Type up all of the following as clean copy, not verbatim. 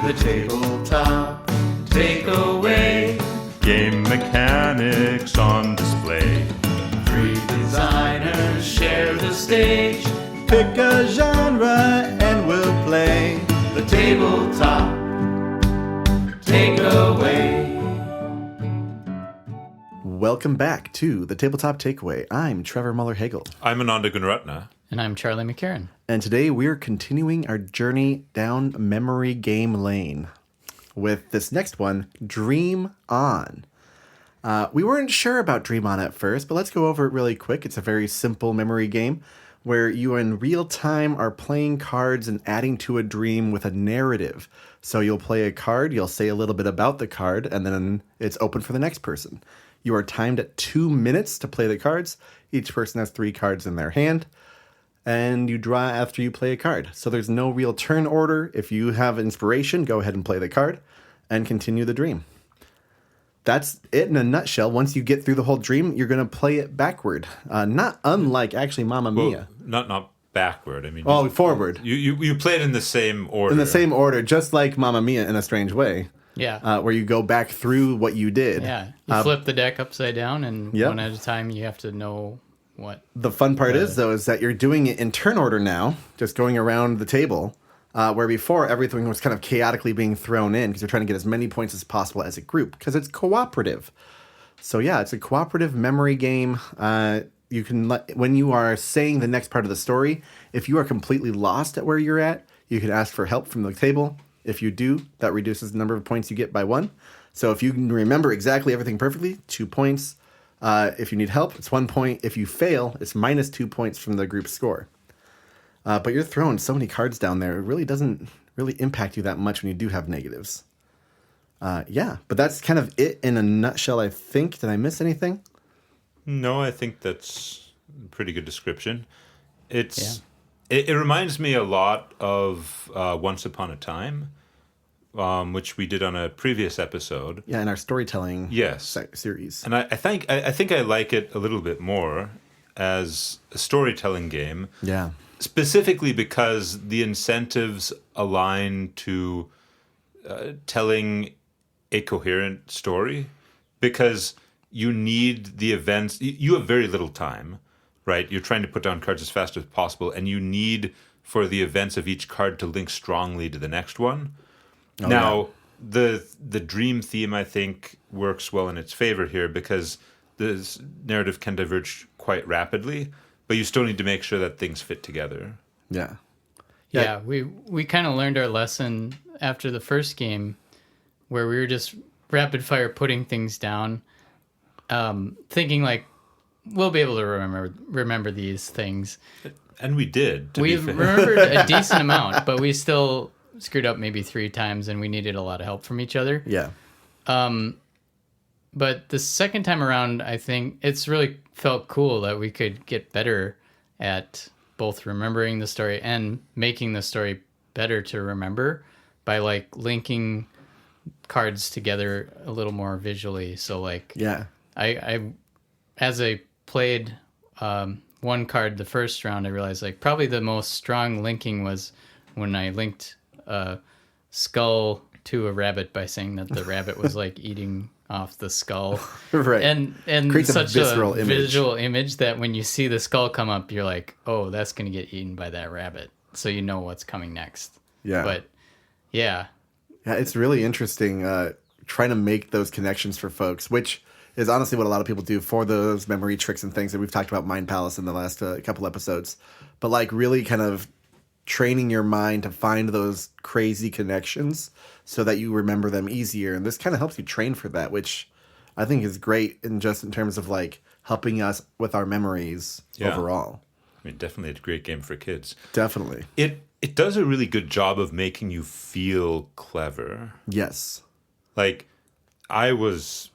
The tabletop takeaway. Game mechanics on display. Three designers share the stage. Pick a genre and we'll play. The tabletop takeaway. Welcome back to the Tabletop Takeaway. I'm Trevor Muller-Hagel. I'm Ananda Gunratna. And I'm Charlie McCarran. And today we're continuing our journey down memory game lane with this next one, Dream On. We weren't sure about Dream On at first, but let's go over it really quick. It's a very simple memory game where you in real time are playing cards and adding to a dream with a narrative. So you'll play a card, you'll say a little bit about the card, and then it's open for the next person. You are timed at 2 minutes to play the cards. Each person has 3 cards in their hand, and you draw after you play a card. So there's no real turn order. If you have inspiration, go ahead and play the card and continue the dream. That's it in a nutshell. Once you get through the whole dream, you're going to play it backward. Not unlike, actually, Mamma Mia. Not backward. I mean, forward. You play it in the same order. In the same order, just like Mamma Mia in a strange way. Yeah. Where you go back through what you did. Yeah. You flip the deck upside down, and Yep. one at a time you have to know what. The fun part is that you're doing it in turn order now, just going around the table, where before everything was kind of chaotically being thrown in because you're trying to get as many points as possible as a group because it's cooperative. So yeah, it's a cooperative memory game. You can when you are saying the next part of the story, if you are completely lost at where you're at, you can ask for help from the table. If you do, that reduces the number of points you get by 1. So if you can remember exactly everything perfectly, 2 points. If you need help, it's 1 point. If you fail, it's minus 2 points from the group score. But you're throwing so many cards down there, it really doesn't really impact you that much when you do have negatives. Yeah, but that's kind of it in a nutshell, I think. Did I miss anything? No, I think that's a pretty good description. It reminds me a lot of Once Upon a Time, which we did on a previous episode. Yeah, in our storytelling series. And I think I like it a little bit more as a storytelling game. Yeah. Specifically because the incentives align to telling a coherent story. Because you need the events. You have very little time, right? You're trying to put down cards as fast as possible, and you need for the events of each card to link strongly to the next one. The dream theme, I think, works well in its favor here because the narrative can diverge quite rapidly, but you still need to make sure that things fit together. Yeah. Yeah, we kind of learned our lesson after the first game where we were just rapid fire putting things down, thinking like, we'll be able to remember these things. And we did. We remembered a decent amount, but we still screwed up maybe 3 times, and we needed a lot of help from each other. Yeah. But the second time around, I think it's really felt cool that we could get better at both remembering the story and making the story better to remember by like linking cards together a little more visually. So like, I as I played one card the first round, I realized like probably the most strong linking was when I linked a skull to a rabbit by saying that the rabbit was like eating off the skull. Right. And creates such a a visual image that when you see the skull come up, you're like, oh, that's going to get eaten by that rabbit. So you know what's coming next. Yeah. But yeah. Yeah, it's really interesting trying to make those connections for folks, which is honestly what a lot of people do for those memory tricks and things that we've talked about Mind Palace in the last couple episodes. But like really kind of training your mind to find those crazy connections so that you remember them easier. And this kind of helps you train for that, which I think is great in terms of like helping us with our memories overall. I mean, definitely a great game for kids. Definitely. It does a really good job of making you feel clever. Yes. Like, I was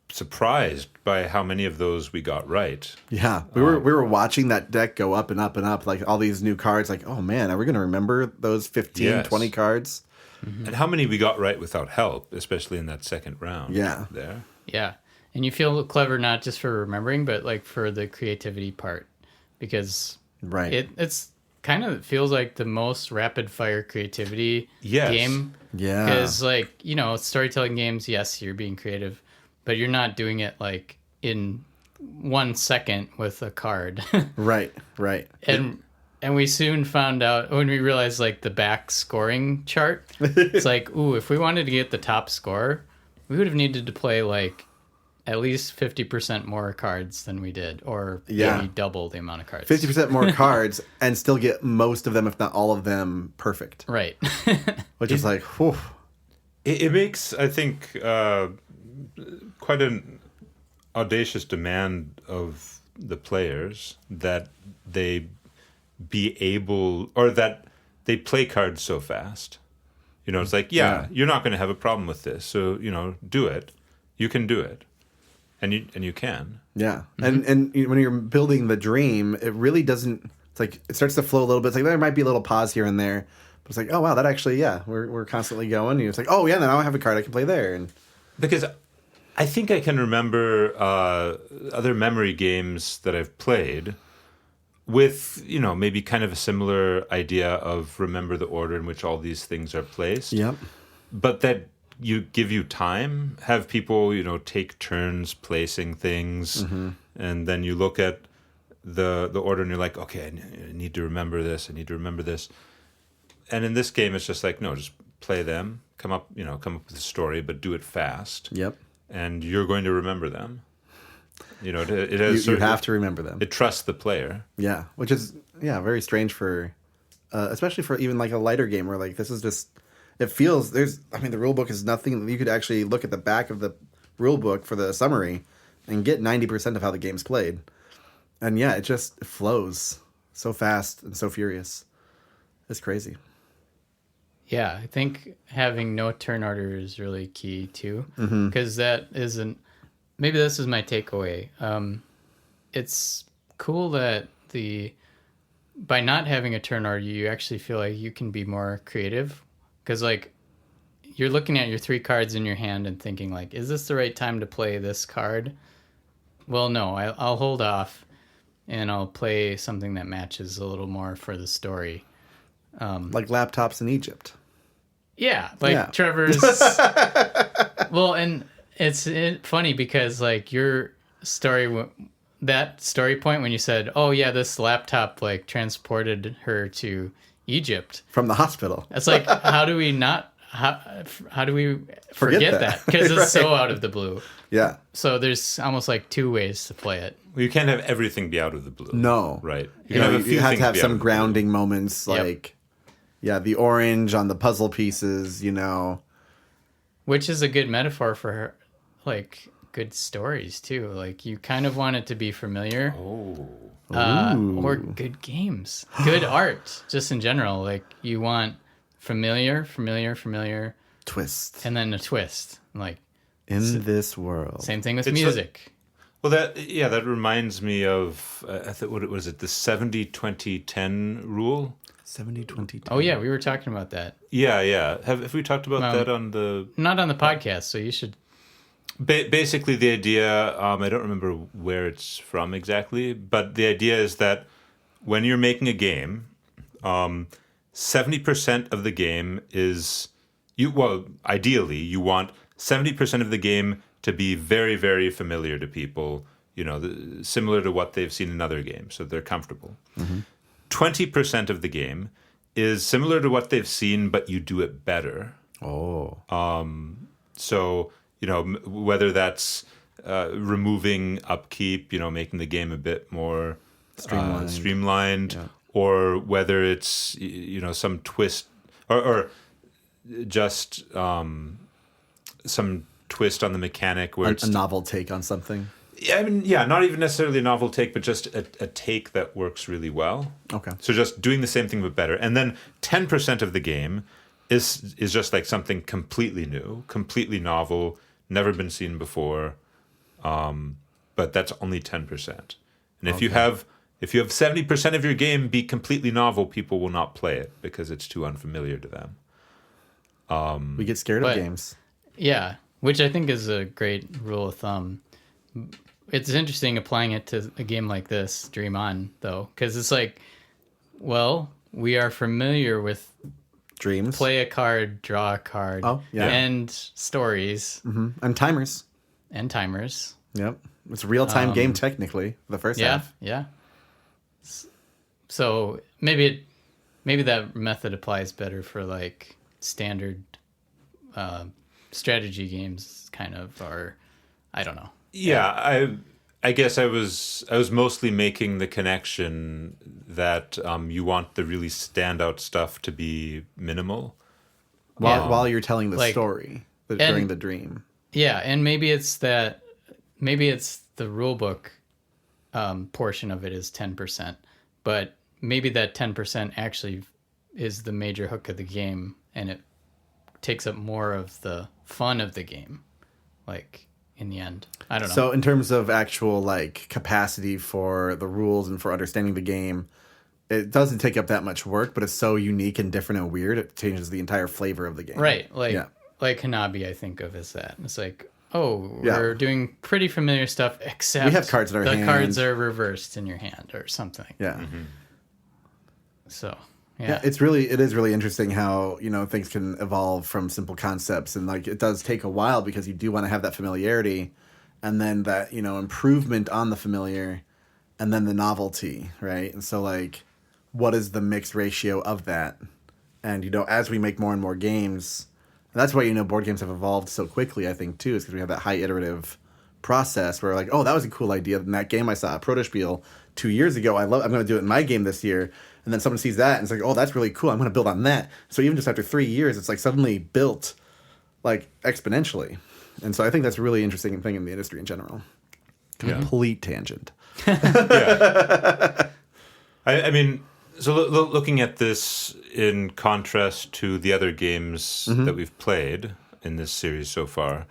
surprised by how many of those we got right. Yeah, we were watching that deck go up and up and up, like all these new cards, like, oh man, are we going to remember those 15, 20 cards? Mm-hmm. And how many we got right without help, especially in that second round. Yeah. There. Yeah. And you feel clever not just for remembering, but like for the creativity part. Because it's kind of feels like the most rapid fire creativity Yes. game. Yeah. Because, like, you know, storytelling games, yes, you're being creative, but you're not doing it like in 1 second with a card. Right. And we soon found out when we realized like the back scoring chart. It's like, ooh, if we wanted to get the top score, we would have needed to play like at least 50% more cards than we did, or maybe double the amount of cards. 50% more cards and still get most of them, if not all of them, perfect. Right. Which is like, whew. It makes, I think, quite an audacious demand of the players that they be able, or that they play cards so fast. You know, it's like, you're not going to have a problem with this, so, you know, do it. You can do it. And you can. Yeah. And when you're building the dream, it really doesn't, it's like, it starts to flow a little bit. It's like, there might be a little pause here and there. But it's like, oh, wow, that actually, we're constantly going. And it's like, oh, yeah, then I have a card I can play there. And because I think I can remember other memory games that I've played with, you know, maybe kind of a similar idea of remember the order in which all these things are placed. Yep. But that you give you time, have people, you know, take turns placing things, and then you look at the order and you're like, okay, I need to remember this, I need to remember this. And in this game, it's just like, no, just play them, come up with a story, but do it fast. Yep. And you're going to remember them. You know, it has You have to remember them. It trusts the player. Yeah, which is very strange for, especially for even like a lighter game where like this is just, it feels the rule book is nothing. You could actually look at the back of the rule book for the summary and get 90% of how the game's played, and it just flows so fast and so furious. It's crazy. Yeah, I think having no turn order is really key too, because that isn't. Maybe this is my takeaway. It's cool that by not having a turn order, you actually feel like you can be more creative. Because, like, you're looking at your 3 cards in your hand and thinking, like, is this the right time to play this card? Well, no, I'll hold off and I'll play something that matches a little more for the story. Like laptops in Egypt. Yeah, Trevor's... Well, and... It's funny because, like, your story, that story point when you said, oh, yeah, this laptop, like, transported her to Egypt. From the hospital. It's like, how do we forget that? Because it's so out of the blue. Yeah. So there's almost like 2 ways to play it. Well, you can't have everything be out of the blue. No. Right. You have to have some grounding moments, like, the orange on the puzzle pieces, you know. Which is a good metaphor for her. Like good stories too. Like you kind of want it to be familiar, or good games, good art, just in general. Like you want familiar, twist, and then a twist. Like in this world. Same thing with music. Well, that reminds me of I think what was it, the 70-20-10 rule. 70-20-10. Oh yeah, we were talking about that. Yeah. Have we talked about that on the? Not on the podcast, so you should. Basically, the idea, I don't remember where it's from exactly, but the idea is that when you're making a game, 70% of the game is, ideally, you want 70% of the game to be very, very familiar to people, you know, similar to what they've seen in other games, so they're comfortable. 20% of the game is similar to what they've seen, but you do it better. Oh. So... You know, whether that's removing upkeep, you know, making the game a bit more streamlined, or whether it's, you know, some twist or just some twist on the mechanic where it's a novel take on something. I mean, not even necessarily a novel take, but just a take that works really well. Okay. So just doing the same thing but better. And then 10% of the game is just like something completely new, completely novel, never been seen before, but that's only 10%. And if you have 70% of your game be completely novel, people will not play it because it's too unfamiliar to them. We get scared of games. Yeah, which I think is a great rule of thumb. It's interesting applying it to a game like this, Dream On, though, because it's like, well, we are familiar with Dreams. play a card, draw a card, Oh, yeah. and stories And timers. and timers. Yep. It's a real-time game, technically, the first Yeah, half. yeah. So maybe that method applies better for like standard strategy games, kind of, or I don't know. Yeah, I guess I was mostly making the connection that you want the really standout stuff to be minimal. While you're telling the Like- story during the dream. Yeah, and maybe it's the rule book portion of it is 10%, but maybe that 10% actually is the major hook of the game, and it takes up more of the fun of the game, like in the end. I don't know. So in terms of actual like capacity for the rules and for understanding the game, it doesn't take up that much work, but it's so unique and different and weird, it changes the entire flavor of the game. Right, like Yeah. like Hanabi, I think of as that. It's like, oh, Yeah. we're doing pretty familiar stuff, except We have cards in our the hand. cards are reversed in your hand or something. Yeah. So Yeah, it is really interesting how, things can evolve from simple concepts, and like it does take a while because you do want to have that familiarity and then that, improvement on the familiar and then the novelty, right? And so like what is the mixed ratio of that? And as we make more and more games, and that's why board games have evolved so quickly, I think too, is because we have that high iterative process where like, oh, that was a cool idea. In that game I saw, Protospiel, 2 years ago, I'm going to do it in my game this year. And then someone sees that and it's like, oh, that's really cool. I'm going to build on that. So even just after 3 years, it's like suddenly built like exponentially. And so I think that's a really interesting thing in the industry in general. Complete tangent. I mean, so looking at this in contrast to the other games that we've played in this series so far,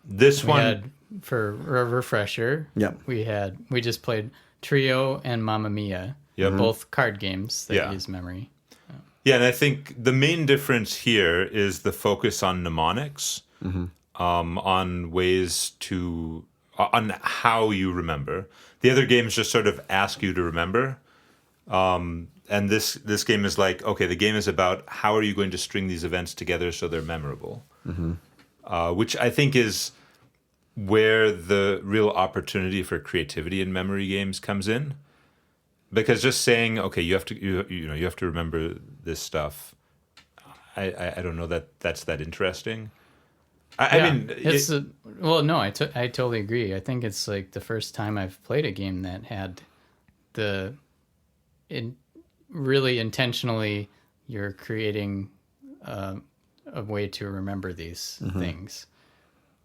this we one... had, for a refresher, Yep. we just played Trio and Mamma Mia, both card games that use memory. Yeah, and I think the main difference here is the focus on mnemonics, on ways to... on how you remember. The other games just sort of ask you to remember. And this game is like, okay, the game is about how are you going to string these events together so they're memorable. Which I think is where the real opportunity for creativity in memory games comes in. Because just saying, okay, you have to remember this stuff. I don't know that's that interesting. I mean, I totally agree. I think it's like the first time I've played a game that had really intentionally you're creating a way to remember these things.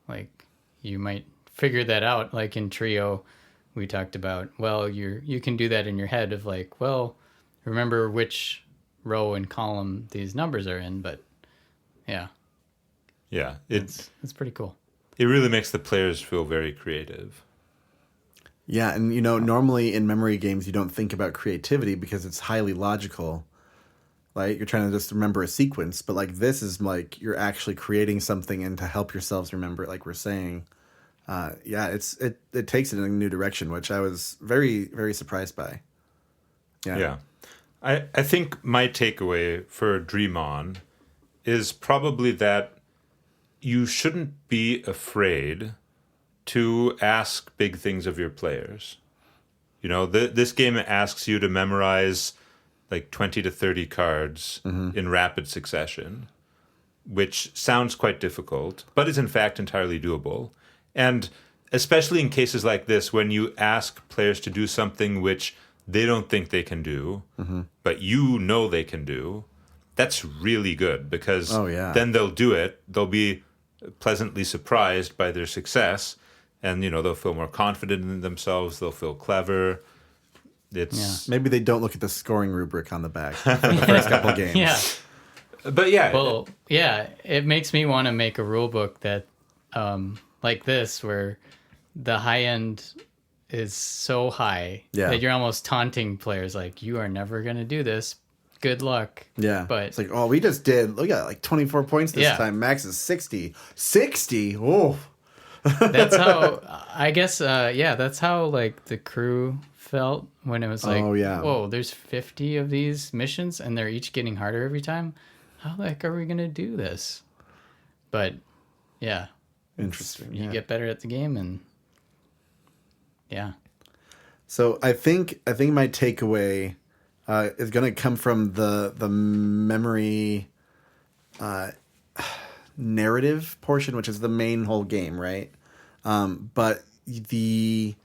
Like you might figure that out. Like in Trio, we talked about, well, you can do that in your head of like, well, remember which row and column these numbers are in, but yeah. Yeah, It's pretty cool. It really makes the players feel very creative. Yeah, and normally in memory games you don't think about creativity because it's highly logical. Like you're trying to just remember a sequence, but like this is like you're actually creating something and to help yourselves remember it, like we're saying. It takes it in a new direction, which I was very, very surprised by. Yeah. I think my takeaway for Dream On is probably that you shouldn't be afraid to ask big things of your players. This game asks you to memorize like 20 to 30 cards in rapid succession, which sounds quite difficult, but is in fact entirely doable. And especially in cases like this, when you ask players to do something which they don't think they can do, but they can do, that's really good because then they'll do it. They'll be pleasantly surprised by their success, and they'll feel more confident in themselves. They'll feel clever. Maybe they don't look at the scoring rubric on the back for the first couple games. Yeah. But yeah. Well, yeah, it makes me want to make a rule book that like this, where the high end is so high that you're almost taunting players, like, you are never going to do this. Good luck. Yeah. But it's like, oh, we got like 24 points this time. Max is 60. 60? Oh. That's how I guess. Yeah, that's how like the crew felt when it was like, Oh, yeah. whoa, there's 50 of these missions and they're each getting harder every time. How the heck are we gonna do this? But yeah, Interesting. you Yeah. get better at the game, and yeah, So I think my takeaway is going to come from the memory narrative portion, which is the main whole game, right? But the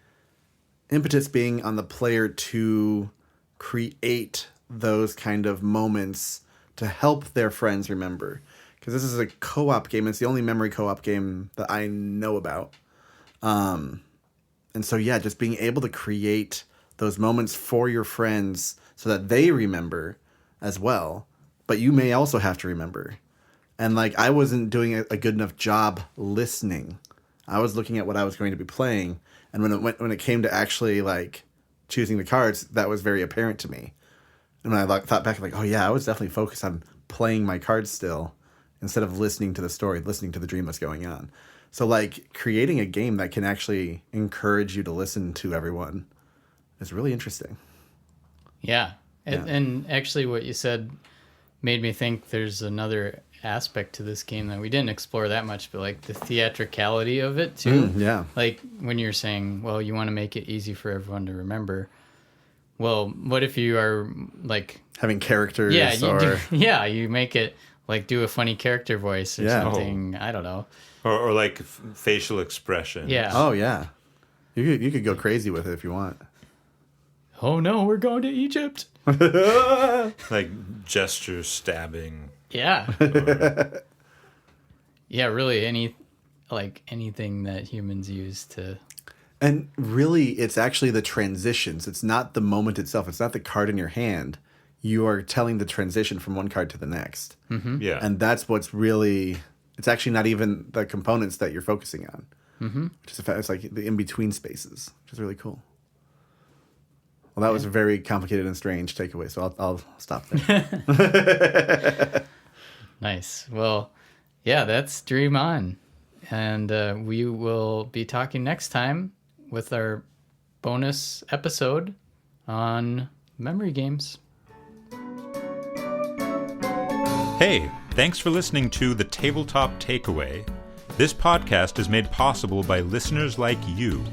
impetus being on the player to create those kind of moments to help their friends remember. Because this is a co-op game. It's the only memory co-op game that I know about. And so, yeah, just being able to create those moments for your friends so that they remember as well. But you may also have to remember. And, like, I wasn't doing a good enough job listening. I was looking at what I was going to be playing. And when it came to actually, like, choosing the cards, that was very apparent to me. And when I thought back, like, oh, yeah, I was definitely focused on playing my cards still instead of listening to the story, listening to the dream that's going on. So, like, creating a game that can actually encourage you to listen to everyone is really interesting. yeah. And actually, what you said made me think there's another aspect to this game that we didn't explore that much, but like the theatricality of it too. Yeah. Like when you're saying, well, you want to make it easy for everyone to remember. Well, what if you are like Having characters you make it like do a funny character voice or something. I don't know. Or like facial expression. Yeah. Oh, yeah. You could go crazy with it if you want. Oh no, we're going to Egypt. Like gesture stabbing. Yeah. Yeah, really anything that humans use to. And really, it's actually the transitions. It's not the moment itself. It's not the card in your hand. You are telling the transition from one card to the next. Mm-hmm. Yeah. And that's what's really... It's actually not even the components that you're focusing on. Mm-hmm. It's like the in-between spaces, which is really cool. Well, that was a very complicated and strange takeaway, so I'll stop there. Nice. Well, yeah, that's Dream On. And we will be talking next time with our bonus episode on memory games. Hey, thanks for listening to The Tabletop Takeaway. This podcast is made possible by listeners like you.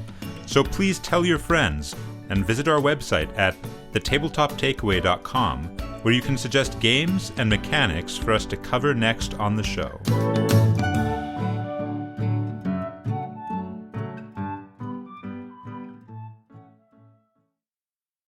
So please tell your friends and visit our website at thetabletoptakeaway.com, where you can suggest games and mechanics for us to cover next on the show.